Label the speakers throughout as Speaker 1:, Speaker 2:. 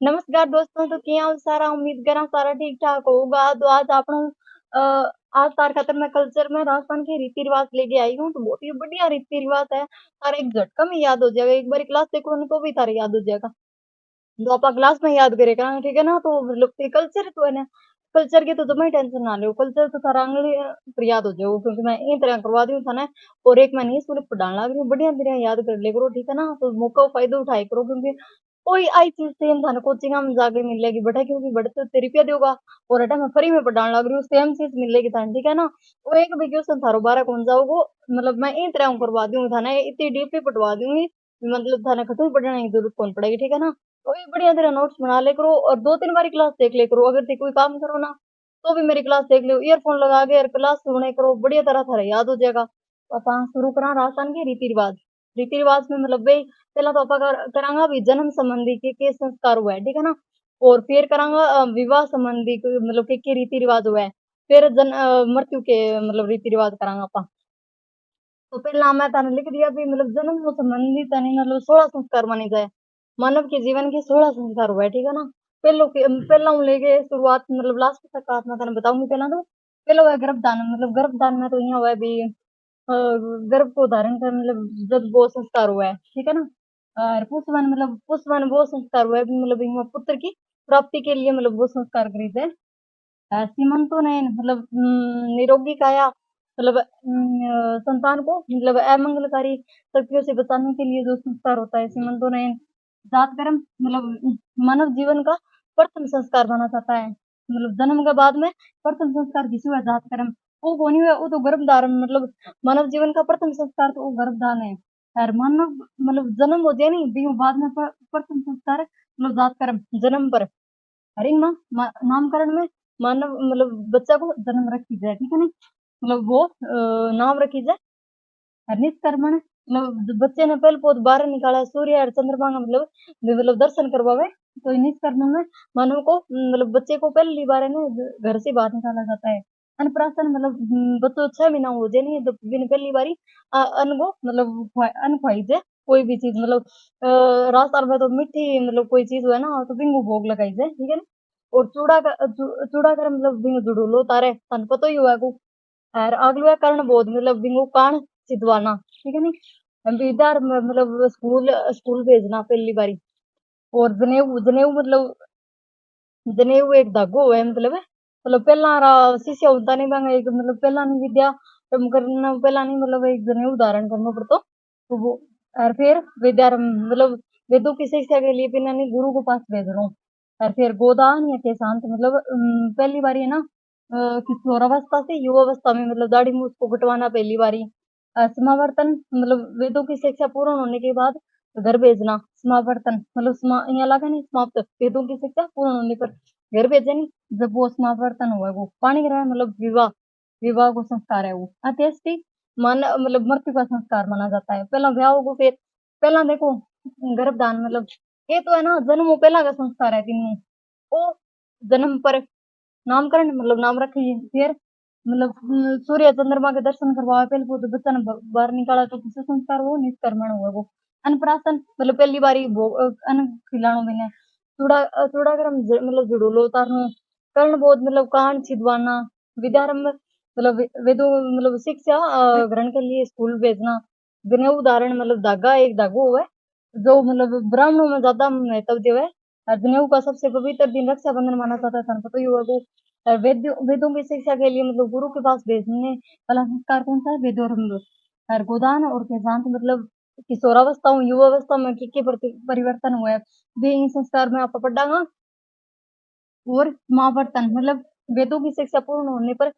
Speaker 1: नमस्कार दोस्तों, तो क्या हाल सारा उम्मीद करा सारा ठीक ठाक होगा। तो आज आपनों आज तार खातर मैं कल्चर में राजस्थान के रीति रिवाज लेके आई हूँ। तो बहुत ही बढ़िया रीति रिवाज है। तारे एक झटका में याद हो जाएगा, एक बार क्लास देखो ना तो भी तारे याद हो जाएगा। जो आप क्लास में याद करेगा, ठीक है ना। तो मतलब कल्चर तो है ना, कल्चर की तो तुम्हें टेंशन ना लो, कल्चर तो थारा आंगली पर याद हो जाओ, क्योंकि मैं इन तरह करवा दी हूँ था ना। और एक महीने स्कूल पढ़ाने लग रही हूँ, बढ़िया बढ़िया याद कर ले करो, ठीक है ना। तो मौका फायदा उठाए करो, क्योंकि कोई आई चीज सेम थाने कोचिंग में जाके मिलेगी बेटा, क्योंकि बड़े तो तेरी रुपया देगा। और अटा मैं फ्री में पढ़ाने लग रही हूँ, सेम चीज मिलेगी थाने, ठीक है ना। वो एक भी क्वेश्चन थारो बारह कौन जाओगो, मतलब मैं इन तरह करवा दूंगी थाने, इतनी डीपली पढ़वा दूंगी, मतलब थाने खतु पढ़ने की जरूरत कौन पड़ेगी, ठीक है ना। तो ये बढ़िया तरह नोट्स बना ले करो, और दो तीन बारी क्लास देख ले करो। अगर ते कोई काम करो ना तो भी मेरी क्लास देख लो, ईयरफोन लगा के और क्लास सुने करो, बढ़िया तरह थारा याद हो जाएगा। तो अपन शुरू करा राजस्थान के रीति रिवाज। रीति रिवाज में मतलब वे पहला तो अपन करांगा भी जन्म संबंधी के संस्कार हुआ है, ठीक है ना। और फिर करांगा विवाह संबंधी मतलब के रीति रिवाज हुआ है। फिर मृत्यु के मतलब रीति रिवाज करांगा अपन। तो पहला मैं तने लिख दिया भी, मतलब जन्म से संबंधित तने मतलब 16 संस्कार माने जाए। मानव के जीवन के 16 संस्कार हुआ है, ठीक है ना। पहला हूँ लेके शुरुआत मतलब लास्ट तक आप मैं तने बताऊंगी। पहला तो पहला हुआ है गर्भदान। मतलब गर्भदान में तो यहाँ हुआ है भी गर्भ को धारण कर मतलब जब वो संस्कार हुआ है, ठीक है ना। और पुष्पवन वो संस्कार हुआ है भी, मतलब यहाँ पुत्र की प्राप्ति के लिए मतलब वो संस्कार करी थे। सीमंतो ने मतलब निरोगी काया मतलब संतान को मतलब अमंगलकारी शक्तियों से बचाने के लिए जो संस्कार होता है सीमंतो ने। जात कर्म मतलब मानव जीवन का प्रथम संस्कार माना जाता है। मतलब जन्म के बाद में प्रथम संस्कार किसी हुआ जात कर्म, वो कौन हुआ, वो तो गर्भधारण। मतलब मानव जीवन का प्रथम संस्कार तो वो गर्भधान है। और मानव मतलब जन्म हो जाए नहीं भी बाद में प्रथम संस्कार मतलब जात कर्म जन्म पर। अरे माँ नामकरण में मानव मतलब बच्चा को जन्म रखी जाए, ठीक है ना। मतलब वो नाम रखी जाए। और निष्कर्मण मतलब बच्चे ने पहले पोत बाहर निकाला, सूर्य और चंद्रमा का मतलब दर्शन करवावे। तो निष्कर्मण में मानव को मतलब बच्चे को पहली बार है घर से बाहर निकाला जाता है। अनप्राशन मतलब बच्चों 6 महीना हो जाए नहीं तो पहली बारी अन्न को मतलब अन्न खुआई जाए। कोई भी चीज मतलब राजस्थान में तो मीठी मतलब कोई चीज हुआ ना तो बिंगो भोग लगाई जाए, ठीक है ना। और चूड़ा कर मतलब बिंगो जुड़ूलो तारे तन पतो ही हुआ को। और अगला कारण बोध मतलब बिंगो कान सिधवाना, ठीक है नी। इधर मतलब स्कूल स्कूल भेजना पहली बारी। और जनेऊ जनेऊ मतलब जनेऊ एक धागो है मतलब पहला रा शिष्य होता नहीं बांगा एक मतलब पहला नहीं विद्या करना पहला नहीं मतलब एक जनेऊ धारण करना पड़तो। तो वो और फिर मतलब वेदों की शिक्षा के लिए पिना नहीं गुरु को पास भेज रहा हूँ। और फिर गोदान या के शांत मतलब पहली बारी है ना किशोरावस्था से युवावस्था में मतलब दाढ़ी मूछ को कटवाना पहली बारी। समावर्तन मतलब वेदों की शिक्षा पूर्ण होने के बाद घर भेजना। समावर्तन मतलब यहाँ लगा नहीं समाप्त वेदों की शिक्षा पूर्ण होने पर घर भेजे नहीं। जब वो समावर्तन हुआ वो पाणी ग्रहण मतलब विवाह विवाह को संस्कार है वो अंत्येष्टि मन मतलब मृत्यु का संस्कार माना जाता है। पहला ब्याह को फिर पहला देखो गर्भदान मतलब ये तो है ना जन्म पहला का संस्कार है तीनों। वो जन्म पर नामकरण मतलब नाम रखिए। फिर मतलब सूर्य चंद्रमा के दर्शन करवाए पहले वो तो बच्चा ने बाहर निकाला तो किसी संस्कार वो निष्कर्मण हुआ वो। अनप्राशन मतलब पहली बारी अन्न खिलानो मैंने चूड़ा गरम मतलब जुड़ूलो उतारनो। कर्ण बोध मतलब कान छिदवाना। विद्यारंभ मतलब वेदों मतलब शिक्षा ग्रहण के लिए स्कूल भेजना। जनेऊ धारण मतलब धागा एक धागो हुआ है जो मतलब ब्राह्मणों में ज्यादा महत्व दिया है। और जनेऊ का सबसे पवित्र दिन रक्षाबंधन माना जाता है तो युवा को वेदों की शिक्षा के लिए मतलब गुरु के पास भेजने वाला संस्कार कौन सा है वेदों और अमृत। और गोदान और केशांत मतलब किशोरावस्था में युवावस्था में के परिवर्तन हुआ है भी इन संस्कार में आप पढ़ागा। और समावर्तन मतलब वेदों की शिक्षा पूर्ण होने पर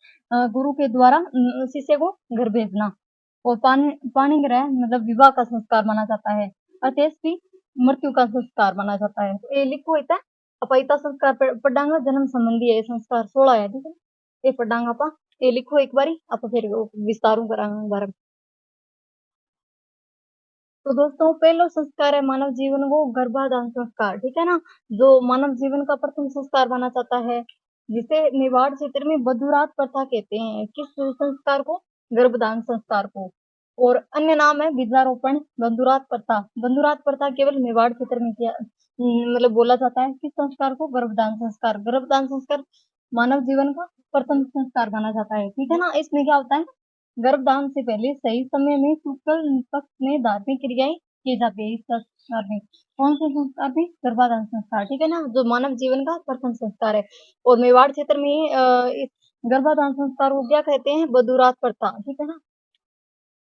Speaker 1: गुरु के द्वारा शिष्य को घर भेजना। और पाणी ग्रह मतलब विवाह का संस्कार माना जाता है। अंत्येष्टि मृत्यु का संस्कार माना जाता है। तो ये लिखो इतना अपहिता संस्कार पढ़ांगा जन्म संबंधी है संस्कार 16 है, ठीक है। ये पढ़ांगा पा ये लिखो एक बारी आप फिर विस्तारू करांगा बारे। तो दोस्तों पहला संस्कार है मानव जीवन को गर्भाधान संस्कार, ठीक है ना। जो मानव जीवन का प्रथम संस्कार माना जाता है, जिसे मेवाड़ क्षेत्र में बधुरात प्रथा कहते हैं। किस संस्कार को, गर्भधान संस्कार को। और अन्य नाम है बीजारोपण, बंधुरात प्रथा। बंधुरात प्रथा केवल मेवाड़ क्षेत्र में किया मतलब बोला जाता है। किस संस्कार को? गर्भदान संस्कार। गर्भदान संस्कार मानव जीवन का प्रथम संस्कार माना जाता है, ठीक है ना। इसमें क्या होता है? गर्भदान से पहले सही समय में शुक्ल पक्ष में धार्मिक क्रियाएं की जाती है। इस संस्कार में कौन से संस्कार में? गर्भाधान संस्कार, ठीक है ना, जो मानव जीवन का प्रथम संस्कार है। और मेवाड़ क्षेत्र में इस गर्भाधान संस्कार को क्या कहते हैं? बधुरात प्रथा, ठीक है ना।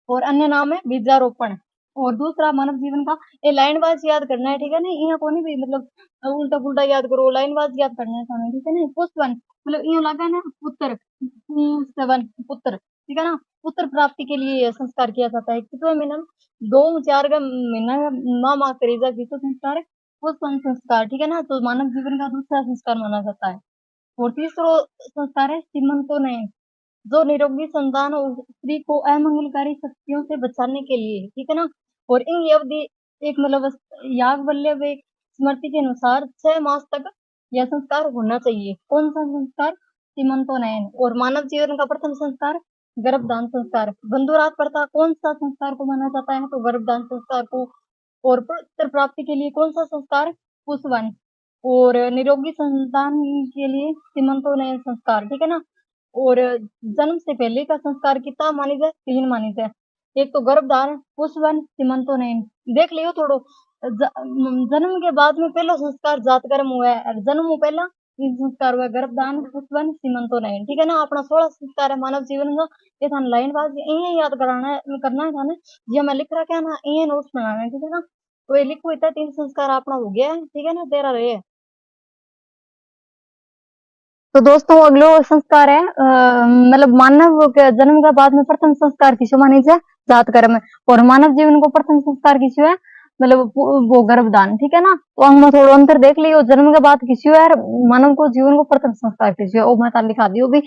Speaker 1: और अन्य नाम है बीजारोपण। और दूसरा मानव जीवन का, ये लाइन वाइज याद करना है, ठीक है ना। यहाँ को नहीं भी मतलब उल्टा पुल्टा याद करो, लाइन वाइज याद करना है सामने, ठीक है ना। पुष्पवन मतलब यूं लगा ना, पुत्र, पुष्पवन पुत्र, ठीक है ना। पुत्र प्राप्ति के लिए यह संस्कार किया जाता है। कितने महीना? 2-4 का महीना माँ करी जाती तो संस्कार है पुष्पवन संस्कार, ठीक है ना। तो मानव जीवन का दूसरा संस्कार माना जाता है। और तीसरा संस्कार है सीमंतोनयन, जो निरोगी संतान और स्त्री को अमंगलकारी शक्तियों से बचाने के लिए, ठीक है ना। और इन अवधि एक मतलब याज्ञवल्क्य व स्मृति के अनुसार 6 मास तक यह संस्कार होना चाहिए। कौन सा संस्कार? सीमंतोनयन। और मानव जीवन का प्रथम संस्कार गर्भदान संस्कार। बंधुरात प्रथा कौन सा संस्कार को माना जाता है? तो गर्भदान संस्कार को। और पुत्र प्राप्ति के लिए कौन सा संस्कार? पुष्पवन। और निरोगी संतान के लिए सीमंतोनयन संस्कार, ठीक है ना। और जन्म से पहले का संस्कार कितना मानी जाए? 3 मानी जाए। एक तो गर्भधारण, पुष्पवन, सीमंतोनयन। देख लियो थोड़ो। जन्म के बाद में पहला संस्कार जातकर्म हुआ है, जन्म हो पहला 3 संस्कार हुआ, गर्भदान, पुष्पवन, सीमंतोनयन, ठीक है ना। अपना 16 संस्कार है मानव जीवन का। ये थाने लाइन बाज यही याद कराना है, करना है थाने। जो मैं लिख रहा क्या ना, ये नोट्स बनाना है, ठीक है ना। तो ये लिखो, इतना 3 संस्कार अपना हो गया है, ठीक है ना, तेरा रहे। तो दोस्तों अगलो संस्कार है मतलब मानव के जन्म के बाद में प्रथम संस्कार किसको मानी जाए? जात कर्म। और मानव जीवन को प्रथम संस्कार किसको है? मतलब वो गर्भदान, ठीक है ना। तो हम थोड़ा अंतर देख लियो, जन्म के बाद किसी है मानव को जीवन को प्रथम संस्कार किसी है, वो मैं ताल लिखा दियो भी।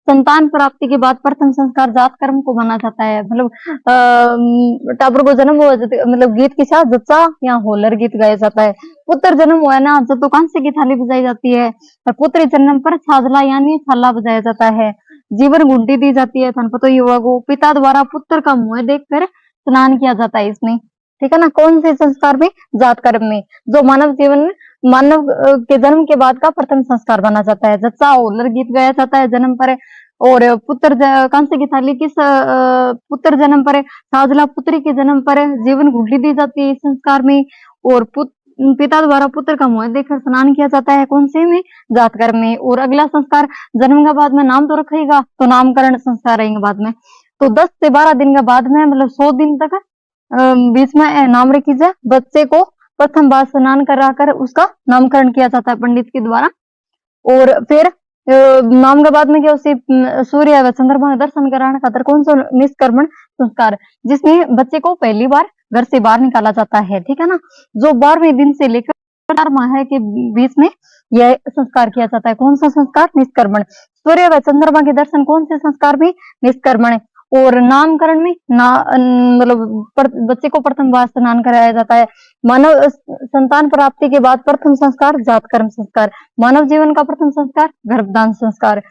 Speaker 1: संतान प्राप्ति के बाद प्रथम संस्कार जात कर्म को माना जाता है। मतलब टाबर को जन्म हुआ मतलब गीत के साथ जच्चा या होलर गीत गाया जाता है। पुत्र जन्म हुआ है ना, जब तो कांसे की थाली बजाई जाती है। और पुत्र जन्म पर छाजला यानी छाला बजाया जाता है। जीवन घुंटी दी जाती है, पता ही होगा को। पिता द्वारा पुत्र का मुंह देखकर स्नान किया जाता है इसमें, ठीक है ना। कौन से संस्कार में? जात कर्म में, जो मानव जीवन में मानव के जन्म के बाद का प्रथम संस्कार बना जाता है। जच्चा होलर गीत गाया जाता है जन्म पर। और पुत्र कांसे की थाली किस पुत्र जन्म पर? साजला पुत्री के जन्म पर जीवन घुंटी दी जाती है इस संस्कार में। और पिता द्वारा पुत्र का मुंह देखकर स्नान किया जाता है, कौन से में? जात कर्म में। और अगला संस्कार, जन्म के बाद में नाम तो रखेगा, तो नामकरण संस्कार रहेंगे बाद में। तो 10 से 12 दिन के बाद में मतलब 100 दिन तक बीच में नाम रखी जाए। बच्चे को प्रथम बार स्नान कराकर उसका नामकरण किया जाता है पंडित के द्वारा। और फिर नाम के बाद में क्या उसे सूर्य व चंद्रमा का दर्शन कराने खातर कौन सा निष्कर्मण संस्कार, जिसमें बच्चे को पहली बार घर से बाहर निकाला जाता है, ठीक है ना। जो 12वें दिन से लेकर 4 माह के बीच में यह संस्कार किया जाता है। कौन सा संस्कार? निष्कर्मण। सूर्य व चंद्रमा के दर्शन कौन से संस्कार में? निष्कर्मण। और नामकरण में मतलब बच्चे को प्रथम बार स्नान कराया जाता है। मानव संतान प्राप्ति के बाद प्रथम संस्कार जात कर्म संस्कार। मानव जीवन का प्रथम संस्कार गर्भदान संस्कार।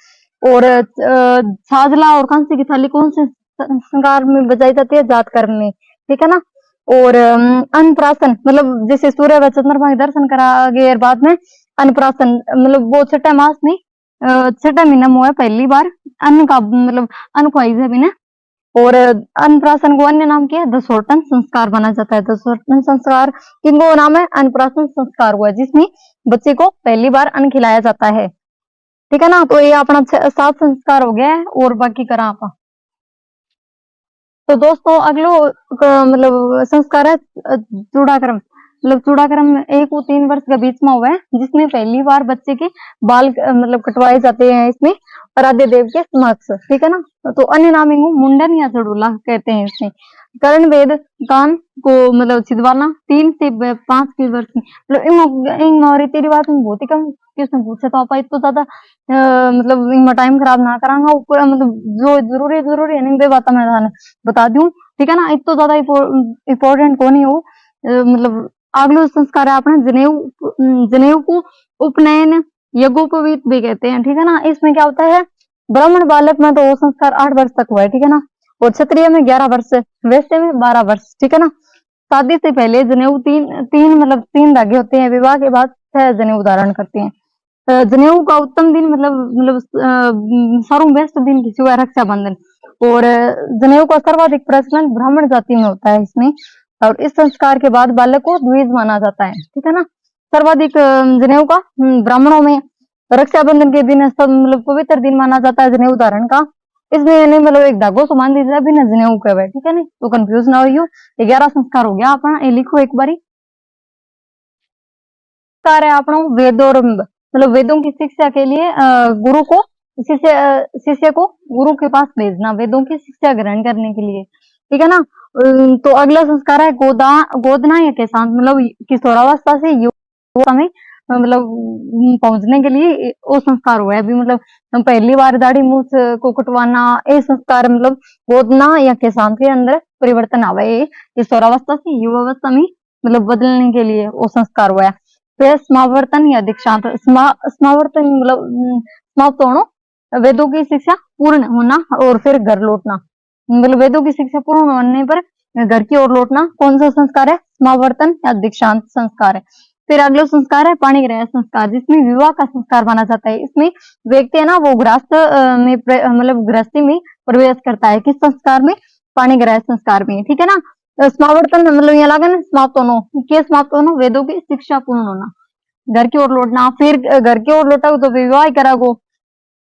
Speaker 1: और छाजला और कांसे की थाली कौन से संस्कार में बजाई जाती है? जात कर्म में, ठीक है ना। और अन्नप्राशन मतलब जैसे सूर्य व चंद्रमा के दर्शन करा गए बाद में अन्नप्राशन मतलब वो छठा मास में छठा महीना में पहली बार अन्न का मतलब अन्न खुआई है बिना। और अन्नप्राशन को अन्य नाम क्या है? दसोटन संस्कार माना जाता है। दसोटन संस्कार किनको नाम है? अन्नप्राशन संस्कार हुआ जिसमें बच्चे को पहली बार अन्न खिलाया जाता है, ठीक है ना। तो ये अपना 7 संस्कार हो गया है। और बाकी करा आप। तो दोस्तों अगलो मतलब संस्कार है चूड़ाक्रम। मतलब चूड़ाक्रम 1 और 3 वर्ष के बीच में हुआ है, जिसमें पहली बार बच्चे के बाल मतलब कटवाए जाते हैं इसमें आराध्य देव के समक्ष, ठीक है ना। तो अन्य नाम इनको मुंडन या चढ़ूला कहते हैं इसमें। कर्ण वेद कान को मतलब छिदवाना 3 से 5 के वर्ष में। मतलब इन रीति रिवाज में बहुत ही कम क्वेश्चन पूछे, तो आप इतना ज्यादा मतलब इनमें टाइम खराब ना करांगा। ऊपर मतलब जो जरूरी है नहीं बात मैं बता दूं, ठीक है ना। इतना ज्यादा इम्पोर्टेंट कौन है वो मतलब अगलो संस्कार है अपना जनेऊ को उपनयन यज्ञोपवीत भी कहते हैं, ठीक है ना। इसमें क्या होता है? ब्राह्मण बालक में तो वो संस्कार 8 वर्ष तक हुआ है, ठीक है ना। और क्षत्रिय में 11 वर्ष, वैश्य में 12 वर्ष, ठीक है ना। शादी से पहले जनेऊ तीन धागे होते हैं, विवाह के बाद 6 जनेऊ धारण करते हैं। जनेऊ का उत्तम दिन सर्वश्रेष्ठ दिन किसी हुआ रक्षाबंधन। और जनेऊ का सर्वाधिक प्रचलन ब्राह्मण जाति में होता है इसमें। और इस संस्कार के बाद बालक को द्विज माना जाता है, ठीक है ना। सर्वाधिक जनेऊ का ब्राह्मणों में। रक्षाबंधन के दिन सब पवित्र दिन माना जाता है जनेऊ धारण का। इसमें यानी एक धागो समान दीजिए बिना जनेऊ के, ठीक है ना, तो कंफ्यूज ना हो। 11 संस्कार हो गया अपना, ये लिखो एक बारी। संस्कार है अपना वेद और वेदों की शिक्षा के लिए गुरु को शिष्य को गुरु के पास भेजना, वेदों की शिक्षा ग्रहण करने के लिए, ठीक है ना। तो अगला संस्कार है गोदना या केशांत, किशोरावस्था से युवा में पहुंचने के लिए वो संस्कार हुआ है। अभी पहली बार दाढ़ी मूछ को कटवाना, ये संस्कार गोदना या केशांत के अंदर परिवर्तन आवा है। किशोरावस्था से युवावस्था में बदलने के लिए वो संस्कार हुआ है। फिर समावर्तन या दीक्षांत, समावर्तन समाप्त होना, वेदों की शिक्षा पूर्ण होना और फिर घर लौटना। वेदों की शिक्षा पूर्ण होने पर घर की ओर लौटना कौन सा संस्कार है? समावर्तन या दीक्षांत संस्कार है। फिर अगला संस्कार है पाणिग्रह संस्कार, जिसमें विवाह का संस्कार माना जाता है। इसमें व्यक्ति है ना वो गृहस्थ में गृहस्थी में प्रवेश करता है। किस संस्कार में? पाणिग्रह संस्कार में, ठीक है ना। समावर्तन यहाँ लगा ना समाप्त होना, क्या समाप्त होना? वेदों की शिक्षा पूर्ण होना, घर की ओर लौटना। फिर घर की ओर लौटा तो विवाह करागो।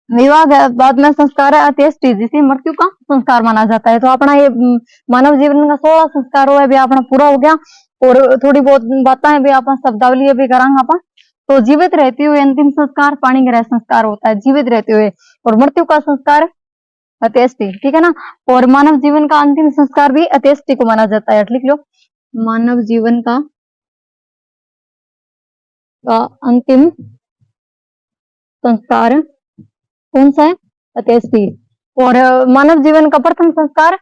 Speaker 1: विवाह बाद में संस्कार है अंत्येष्टि, जिसे मृत्यु का संस्कार माना जाता है। तो अपना ये मानव जीवन का 16 संस्कार हुआ है अपना पूरा हो गया। और थोड़ी बहुत बातें भी आप शब्दावली भी करांगे अपन। तो जीवित रहते हुए अंतिम संस्कार पाणिग्रह संस्कार होता है, जीवित रहते हुए। और मृत्यु का संस्कार अंत्येष्टि, ठीक है ना। और मानव जीवन का अंतिम संस्कार भी अंत्येष्टि को माना जाता है, लिख लो। मानव जीवन का अंतिम संस्कार कौन सा है? अंत्येष्टि। और मानव जीवन का प्रथम संस्कार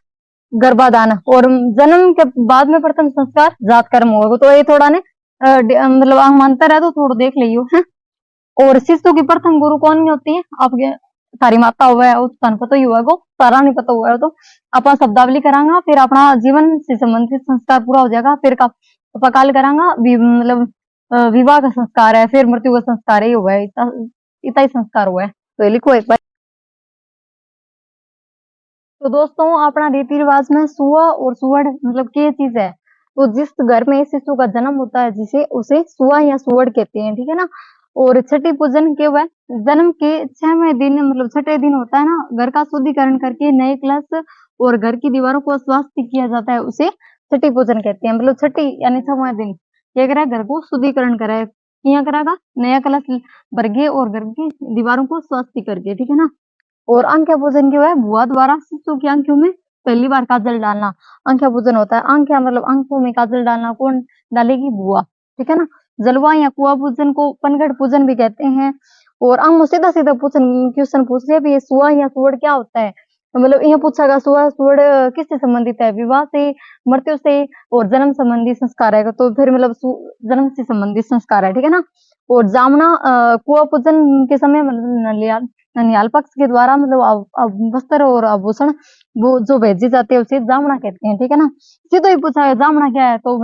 Speaker 1: गर्भाधान, और जन्म के बाद में प्रथम संस्कार जात कर्म होगा। तो ये थोड़ा ने अंतर है, तो थोड़ा देख लियो है। और शिशु की प्रथम गुरु कौन होती है? आपके सारी माता हुआ है, उस पता ही हुआ, सारा नहीं पता हुआ है तो आप शब्दावली करांगा। फिर अपना जीवन से संबंधित संस्कार पूरा हो जाएगा। फिर काल करांगा विवाह का संस्कार है, फिर मृत्यु का संस्कार ही हुआ है। इतना ही संस्कार हुआ है, तो ये लिखो एक बार। तो दोस्तों अपना रीति रिवाज में सुआ और सुवड़ क्या चीज है? तो जिस घर में शिशु का जन्म होता है जिसे उसे सुआ या सुवड़ कहते हैं, ठीक है ना। और छठी पूजन क्या हुआ है? जन्म के 6वें दिन छठे दिन होता है ना, घर का शुद्धिकरण करके नए कलश और घर की दीवारों को स्वास्थ्य किया जाता है, उसे छठी पूजन कहते हैं। छठी यानी 6वां दिन क्या करा? घर को शुद्धिकरण करा, किया करागा नया कलश भरगे और घर की दीवारों को स्वास्थ्य करके, ठीक है ना। और आंख्या पूजन क्या है? बुआ द्वारा शिशु की आंखों में पहली बार काजल डालना आंख्या पूजन होता है। आंख्या आंखों में काजल डालना कौन डालेगी? बुआ, ठीक है ना। जलवा या कुआ पूजन को पनघट पूजन भी कहते हैं। और हम सीधा सीधा क्वेश्चन पूछ रहे हैं, ये सुआ या सुवड़ क्या होता है? तो यह पूछागा सुआ सुवड़ किससे संबंधित है? विवाह से, मृत्यु से और जन्म संबंधी संस्कार है। तो फिर जन्म से संबंधित संस्कार है, ठीक है ना। और जामना कुआ पूजन के समय ननिहाल पक्ष के द्वारा वस्त्र और आभूषण वो जो भेजी जाते हैं उसे जामना कहते हैं, ठीक है ना। सीधे ही पूछा है जामना क्या है? तो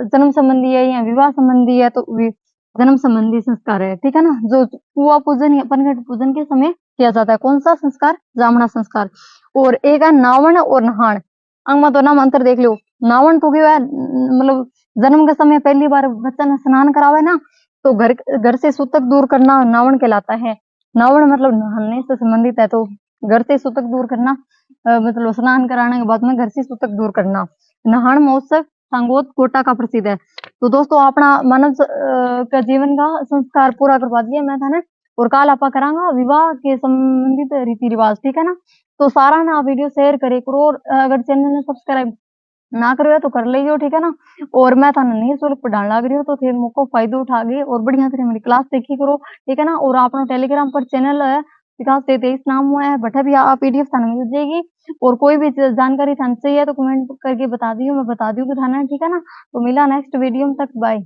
Speaker 1: जन्म संबंधी है या विवाह संबंधी है? तो जन्म संबंधी संस्कार है, ठीक है ना। जो कुआ पूजन या पनघट पूजन के समय किया जाता है, कौन सा संस्कार? जामना संस्कार। और एक है नावण और नहान। अंग तो नाम अंतर देख लो। नावण तो क्या है? जन्म के समय पहली बार बच्चा ने स्नान करावे ना, तो घर से सूतक दूर करना नावण कहलाता है। नावण नहाने से संबंधित है, तो घर से सूतक दूर करना स्नान कराने के बाद में घर से सूतक दूर करना। नहान महोत्सव सांगोद कोटा का प्रसिद्ध है। तो दोस्तों अपना मानव का जीवन का संस्कार पूरा करवा दिया मैं था ना। और कल आप करांगा विवाह के संबंधित रीति रिवाज, ठीक है ना। तो सारा ना वीडियो शेयर करे करो, और अगर चैनल ने सब्सक्राइब ना करो तो कर लियो, ठीक है ना। और मैं था नहीं शुल्क पढ़ाने लग रही हूँ, तो फिर मुझको फायदो उठा गए और बढ़िया से मेरी क्लास देखी करो, ठीक है ना। और अपना टेलीग्राम पर चैनल है विकास 23 नाम हुआ है, बटा भी आप PDF थाना मिल जाएगी। और कोई भी जानकारी थाना चाहिए तो कमेंट करके बता दियो, मैं बता दूंगी थाना, ठीक है ना। तो मिला नेक्स्ट वीडियो में, तक बाय।